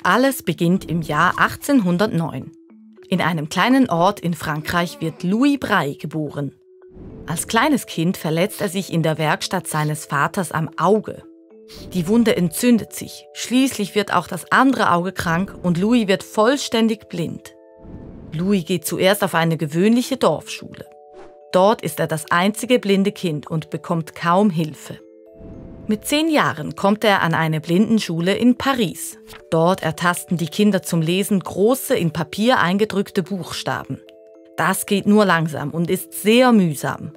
Alles beginnt im Jahr 1809. In einem kleinen Ort in Frankreich wird Louis Braille geboren. Als kleines Kind verletzt er sich in der Werkstatt seines Vaters am Auge. Die Wunde entzündet sich, schließlich wird auch das andere Auge krank und Louis wird vollständig blind. Louis geht zuerst auf eine gewöhnliche Dorfschule. Dort ist er das einzige blinde Kind und bekommt kaum Hilfe. Mit 10 Jahren kommt er an eine Blindenschule in Paris. Dort ertasten die Kinder zum Lesen große, in Papier eingedrückte Buchstaben. Das geht nur langsam und ist sehr mühsam.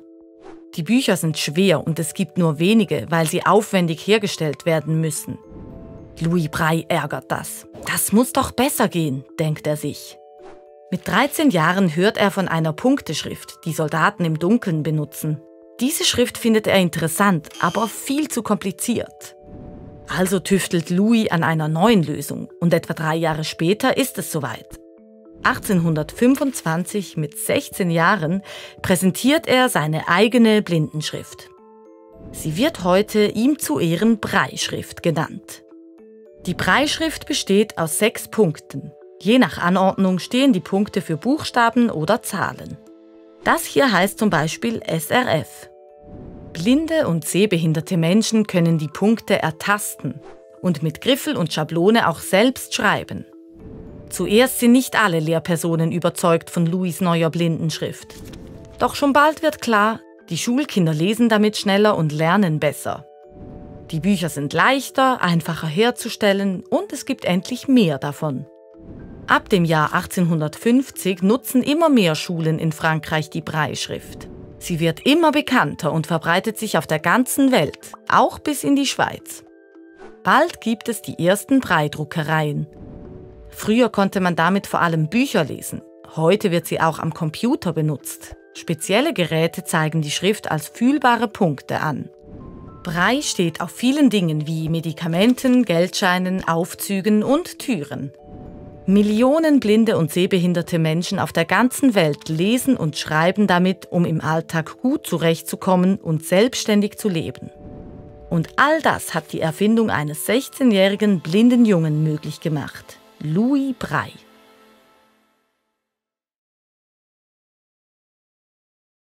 Die Bücher sind schwer und es gibt nur wenige, weil sie aufwendig hergestellt werden müssen. Louis Braille ärgert das. Das muss doch besser gehen, denkt er sich. Mit 13 Jahren hört er von einer Punkteschrift, die Soldaten im Dunkeln benutzen. Diese Schrift findet er interessant, aber viel zu kompliziert. Also tüftelt Louis an einer neuen Lösung und etwa 3 Jahre später ist es soweit. 1825, mit 16 Jahren, präsentiert er seine eigene Blindenschrift. Sie wird heute ihm zu Ehren Brailleschrift genannt. Die Brailleschrift besteht aus 6 Punkten. Je nach Anordnung stehen die Punkte für Buchstaben oder Zahlen. Das hier heißt zum Beispiel SRF. Blinde und sehbehinderte Menschen können die Punkte ertasten und mit Griffel und Schablone auch selbst schreiben. Zuerst sind nicht alle Lehrpersonen überzeugt von Louis' neuer Blindenschrift. Doch schon bald wird klar, die Schulkinder lesen damit schneller und lernen besser. Die Bücher sind leichter, einfacher herzustellen und es gibt endlich mehr davon. Ab dem Jahr 1850 nutzen immer mehr Schulen in Frankreich die Brailleschrift. Sie wird immer bekannter und verbreitet sich auf der ganzen Welt, auch bis in die Schweiz. Bald gibt es die ersten Braille-Druckereien. Früher konnte man damit vor allem Bücher lesen. Heute wird sie auch am Computer benutzt. Spezielle Geräte zeigen die Schrift als fühlbare Punkte an. Braille steht auf vielen Dingen wie Medikamenten, Geldscheinen, Aufzügen und Türen. Millionen blinde und sehbehinderte Menschen auf der ganzen Welt lesen und schreiben damit, um im Alltag gut zurechtzukommen und selbstständig zu leben. Und all das hat die Erfindung eines 16-jährigen blinden Jungen möglich gemacht. Louis Braille.